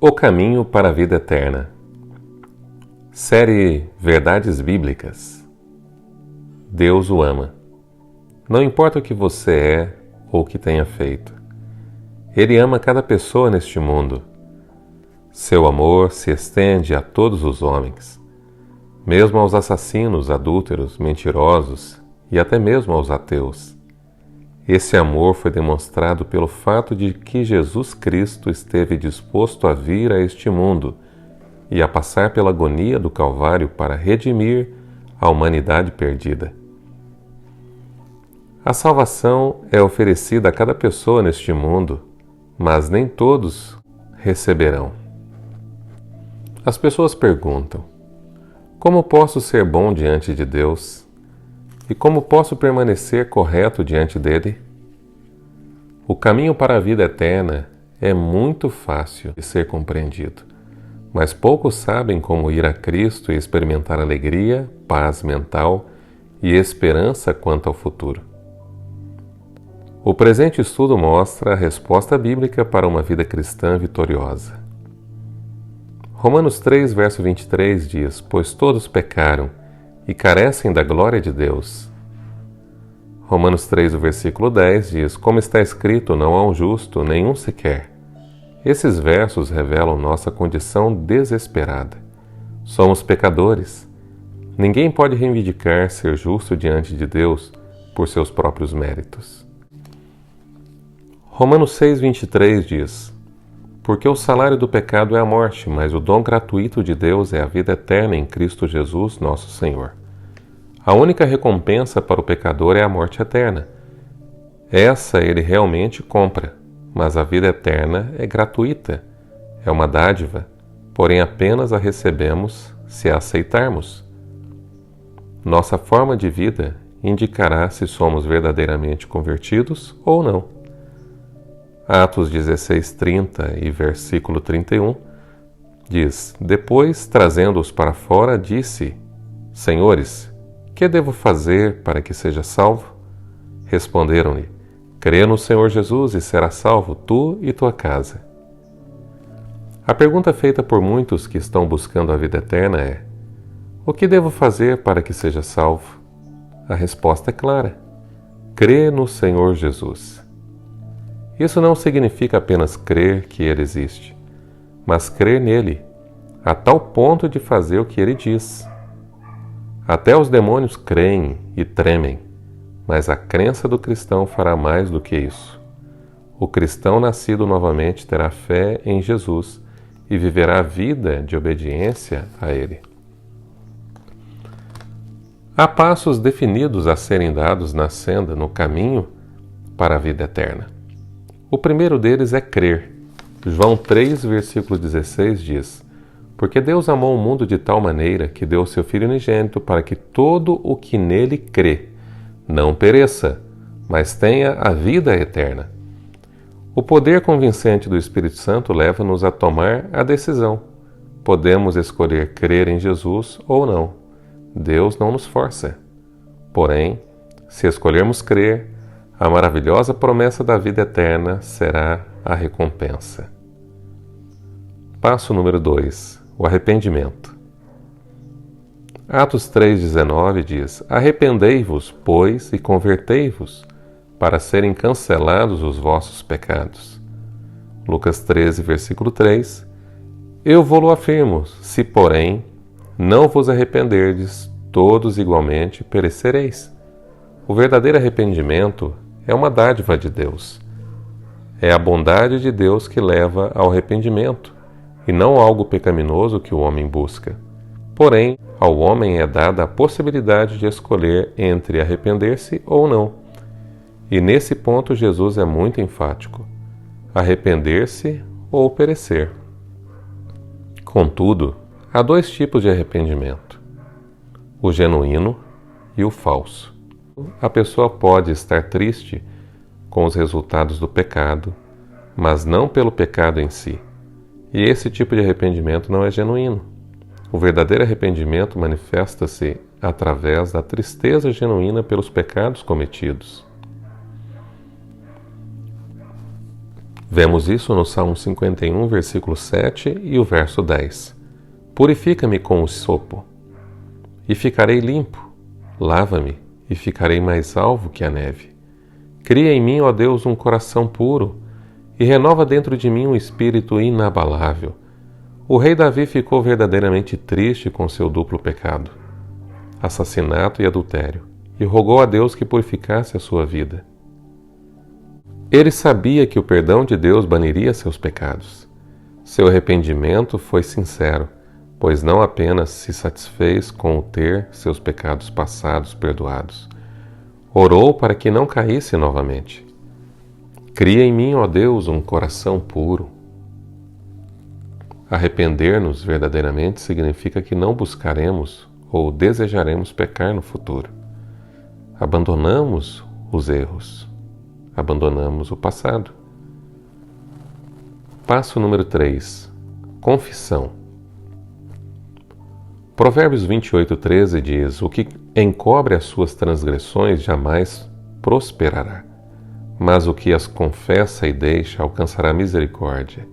O caminho para a vida eterna. Série Verdades Bíblicas. Deus o ama. Não importa o que você é ou o que tenha feito. Ele ama cada pessoa neste mundo. Seu amor se estende a todos os homens, mesmo aos assassinos, adúlteros, mentirosos e até mesmo aos ateus. Esse amor foi demonstrado pelo fato de que Jesus Cristo esteve disposto a vir a este mundo e a passar pela agonia do Calvário para redimir a humanidade perdida. A salvação é oferecida a cada pessoa neste mundo, mas nem todos receberão. As pessoas perguntam: como posso ser bom diante de Deus? E como posso permanecer correto diante dele? O caminho para a vida eterna é muito fácil de ser compreendido, mas poucos sabem como ir a Cristo e experimentar alegria, paz mental e esperança quanto ao futuro. O presente estudo mostra a resposta bíblica para uma vida cristã vitoriosa. Romanos 3, verso 23 diz: pois todos pecaram e carecem da glória de Deus. Romanos 3, o versículo 10 diz: como está escrito, não há um justo, nenhum sequer. Esses versos revelam nossa condição desesperada. Somos pecadores. Ninguém pode reivindicar ser justo diante de Deus por seus próprios méritos. Romanos 6, 23 diz: porque o salário do pecado é a morte, mas o dom gratuito de Deus é a vida eterna em Cristo Jesus, nosso Senhor. A única recompensa para o pecador é a morte eterna. Essa ele realmente compra, mas a vida eterna é gratuita, é uma dádiva, porém apenas a recebemos se a aceitarmos. Nossa forma de vida indicará se somos verdadeiramente convertidos ou não. Atos 16:30 e versículo 31 diz: depois, trazendo-os para fora, disse: Senhores, que devo fazer para que seja salvo? Responderam-lhe: crê no Senhor Jesus e serás salvo, tu e tua casa. A pergunta feita por muitos que estão buscando a vida eterna é: o que devo fazer para que seja salvo? A resposta é clara: crê no Senhor Jesus. Isso não significa apenas crer que Ele existe, mas crer nele, a tal ponto de fazer o que Ele diz. Até os demônios creem e tremem, mas a crença do cristão fará mais do que isso. O cristão nascido novamente terá fé em Jesus e viverá a vida de obediência a Ele. Há passos definidos a serem dados na senda, no caminho para a vida eterna. O primeiro deles é crer. João 3, versículo 16 diz: porque Deus amou o mundo de tal maneira que deu o seu Filho unigênito para que todo o que nele crê não pereça, mas tenha a vida eterna. O poder convincente do Espírito Santo leva-nos a tomar a decisão. Podemos escolher crer em Jesus ou não. Deus não nos força. Porém, se escolhermos crer, a maravilhosa promessa da vida eterna será a recompensa. Passo número 2. O arrependimento. Atos 3,19 diz: arrependei-vos, pois, e convertei-vos, para serem cancelados os vossos pecados. Lucas 13, versículo 3: eu vou-lo afirmo, se, porém, não vos arrependerdes, todos igualmente perecereis. O verdadeiro arrependimento é uma dádiva de Deus. É a bondade de Deus que leva ao arrependimento, e não algo pecaminoso que o homem busca. Porém, ao homem é dada a possibilidade de escolher entre arrepender-se ou não. E nesse ponto Jesus é muito enfático: arrepender-se ou perecer. Contudo, há dois tipos de arrependimento: o genuíno e o falso. A pessoa pode estar triste com os resultados do pecado, mas não pelo pecado em si. E esse tipo de arrependimento não é genuíno. O verdadeiro arrependimento manifesta-se através da tristeza genuína pelos pecados cometidos. Vemos isso no Salmo 51, versículo 7 e o verso 10. Purifica-me com o sopo, e ficarei limpo. Lava-me, e ficarei mais alvo que a neve. Cria em mim, ó Deus, um coração puro, e renova dentro de mim um espírito inabalável. O rei Davi ficou verdadeiramente triste com seu duplo pecado, assassinato e adultério, e rogou a Deus que purificasse a sua vida. Ele sabia que o perdão de Deus baniria seus pecados. Seu arrependimento foi sincero, pois não apenas se satisfez com o ter seus pecados passados perdoados. Orou para que não caísse novamente. Cria em mim, ó Deus, um coração puro. Arrepender-nos verdadeiramente significa que não buscaremos ou desejaremos pecar no futuro. Abandonamos os erros. Abandonamos o passado. Passo número 3. Confissão. Provérbios 28:13 diz: o que encobre as suas transgressões jamais prosperará, mas o que as confessa e deixa alcançará misericórdia.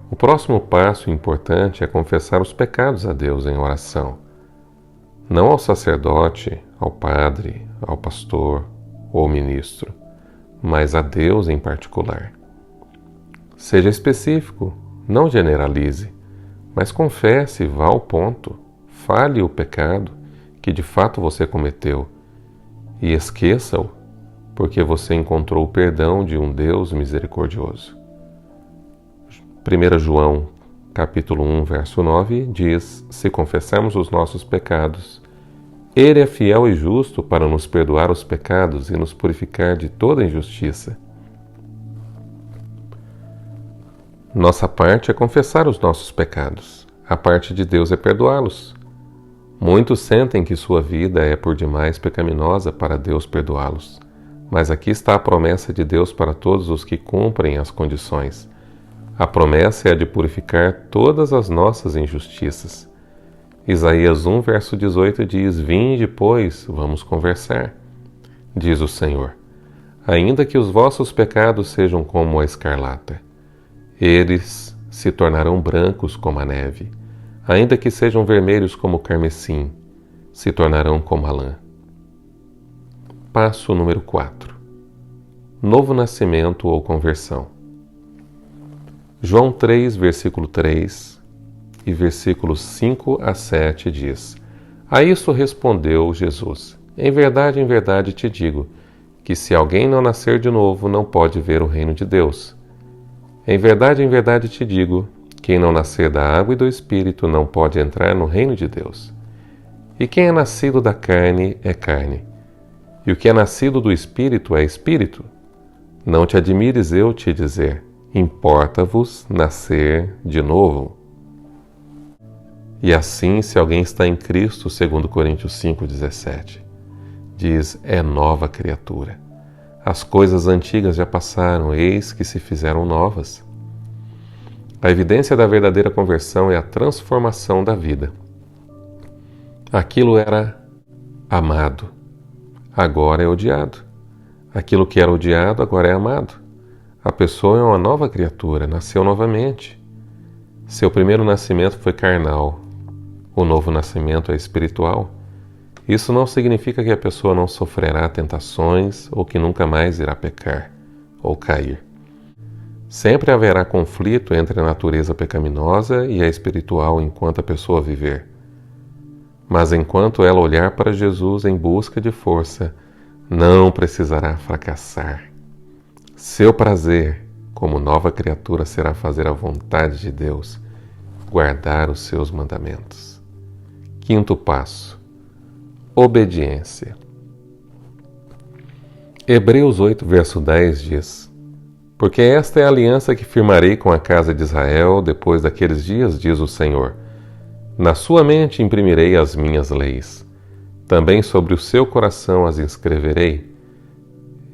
O próximo passo importante é confessar os pecados a Deus em oração. Não ao sacerdote, ao padre, ao pastor ou ministro, mas a Deus em particular. Seja específico, não generalize, mas confesse, vá ao ponto, fale o pecado que de fato você cometeu e esqueça-o, porque você encontrou o perdão de um Deus misericordioso. 1 João, capítulo 1, verso 9, diz: se confessarmos os nossos pecados, Ele é fiel e justo para nos perdoar os pecados e nos purificar de toda injustiça. Nossa parte é confessar os nossos pecados. A parte de Deus é perdoá-los. Muitos sentem que sua vida é por demais pecaminosa para Deus perdoá-los. Mas aqui está a promessa de Deus para todos os que cumprem as condições. A promessa é a de purificar todas as nossas injustiças. Isaías 1, verso 18 diz: vinde, pois, vamos conversar. Diz o Senhor: ainda que os vossos pecados sejam como a escarlata, eles se tornarão brancos como a neve. Ainda que sejam vermelhos como o carmesim, se tornarão como a lã. Passo número 4. Novo nascimento ou conversão. João 3, versículo 3 e versículos 5 a 7 diz: a isso respondeu Jesus: em verdade te digo, que se alguém não nascer de novo, não pode ver o reino de Deus. Em verdade te digo, quem não nascer da água e do Espírito não pode entrar no reino de Deus. E quem é nascido da carne é carne, e o que é nascido do Espírito é Espírito. Não te admires eu te dizer: importa-vos nascer de novo. E assim, se alguém está em Cristo, segundo Coríntios 5,17, diz: é nova criatura. As coisas antigas já passaram, eis que se fizeram novas. A evidência da verdadeira conversão é a transformação da vida. Aquilo era amado, agora é odiado. Aquilo que era odiado, agora é amado. A pessoa é uma nova criatura, nasceu novamente. Seu primeiro nascimento foi carnal, o novo nascimento é espiritual. Isso não significa que a pessoa não sofrerá tentações ou que nunca mais irá pecar ou cair. Sempre haverá conflito entre a natureza pecaminosa e a espiritual enquanto a pessoa viver. Mas enquanto ela olhar para Jesus em busca de força, não precisará fracassar. Seu prazer, como nova criatura, será fazer a vontade de Deus, guardar os seus mandamentos. Quinto passo: obediência. Hebreus 8, verso 10 diz: porque esta é a aliança que firmarei com a casa de Israel depois daqueles dias, diz o Senhor. Na sua mente imprimirei as minhas leis, também sobre o seu coração as inscreverei,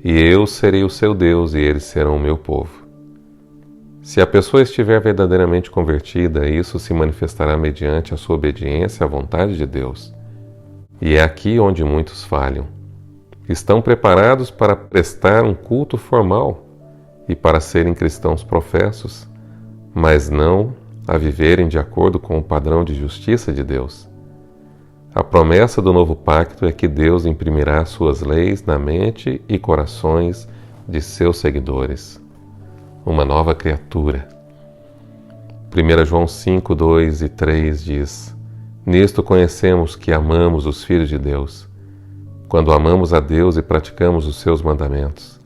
e eu serei o seu Deus e eles serão o meu povo. Se a pessoa estiver verdadeiramente convertida, isso se manifestará mediante a sua obediência à vontade de Deus. E é aqui onde muitos falham. Estão preparados para prestar um culto formal e para serem cristãos professos, mas não a viverem de acordo com o padrão de justiça de Deus. A promessa do novo pacto é que Deus imprimirá suas leis na mente e corações de seus seguidores. Uma nova criatura. 1 João 5, 2 e 3 diz: Nisto conhecemos que amamos os filhos de Deus, quando amamos a Deus e praticamos os seus mandamentos.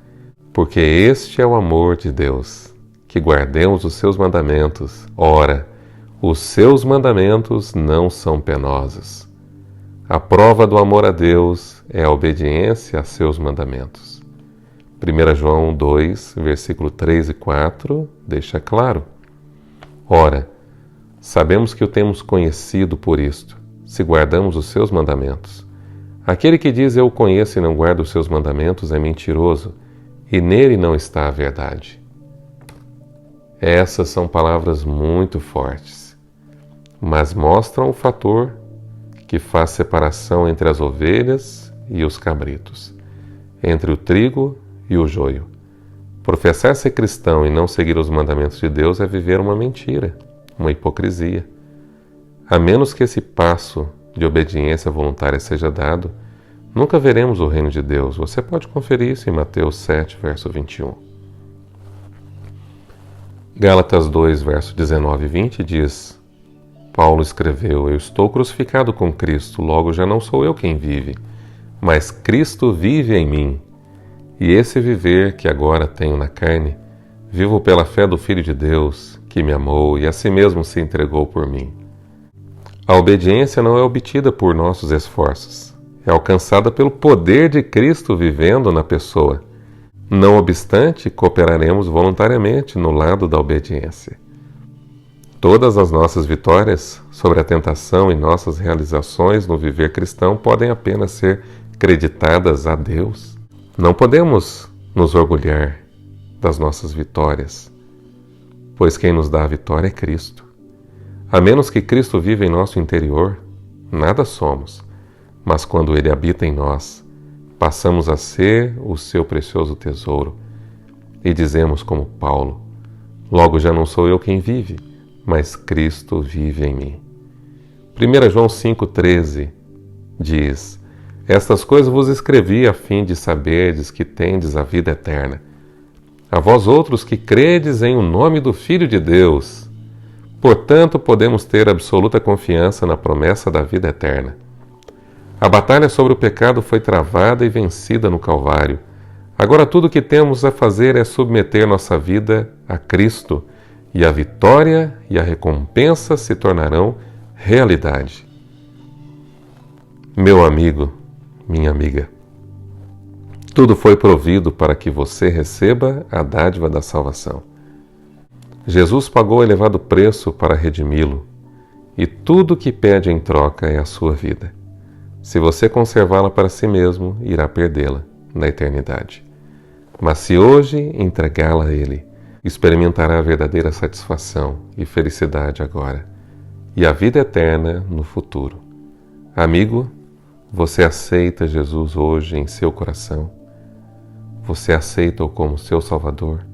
Porque este é o amor de Deus, que guardemos os seus mandamentos. Ora, os seus mandamentos não são penosos. A prova do amor a Deus é a obediência a seus mandamentos. 1 João 2, versículo 3 e 4, deixa claro. Ora, sabemos que o temos conhecido por isto, se guardamos os seus mandamentos. Aquele que diz eu o conheço e não guarda os seus mandamentos é mentiroso, e nele não está a verdade. Essas são palavras muito fortes, mas mostram o fator que faz separação entre as ovelhas e os cabritos, entre o trigo e o joio. Professar ser cristão e não seguir os mandamentos de Deus é viver uma mentira, uma hipocrisia. A menos que esse passo de obediência voluntária seja dado, nunca veremos o reino de Deus. Você pode conferir isso em Mateus 7, verso 21. Gálatas 2, verso 19 e 20 diz: Paulo escreveu: Eu estou crucificado com Cristo, logo já não sou eu quem vive, mas Cristo vive em mim. E esse viver que agora tenho na carne, vivo pela fé do Filho de Deus, que me amou e a si mesmo se entregou por mim. A obediência não é obtida por nossos esforços, é alcançada pelo poder de Cristo vivendo na pessoa. Não obstante, cooperaremos voluntariamente no lado da obediência. Todas as nossas vitórias sobre a tentação e nossas realizações no viver cristão podem apenas ser creditadas a Deus. Não podemos nos orgulhar das nossas vitórias, pois quem nos dá a vitória é Cristo. A menos que Cristo viva em nosso interior, nada somos, mas quando Ele habita em nós, passamos a ser o seu precioso tesouro e dizemos como Paulo: Logo já não sou eu quem vive, mas Cristo vive em mim. 1 João 5,13 diz: Estas coisas vos escrevi a fim de saberdes que tendes a vida eterna. A vós outros que credes em o nome do Filho de Deus. Portanto, podemos ter absoluta confiança na promessa da vida eterna. A batalha sobre o pecado foi travada e vencida no Calvário. Agora tudo o que temos a fazer é submeter nossa vida a Cristo, e a vitória e a recompensa se tornarão realidade. Meu amigo, minha amiga, tudo foi provido para que você receba a dádiva da salvação. Jesus pagou elevado preço para redimi-lo, e tudo o que pede em troca é a sua vida. Se você conservá-la para si mesmo, irá perdê-la na eternidade. Mas se hoje entregá-la a Ele, experimentará a verdadeira satisfação e felicidade agora, e a vida eterna no futuro. Amigo, você aceita Jesus hoje em seu coração? Você aceita-o como seu Salvador?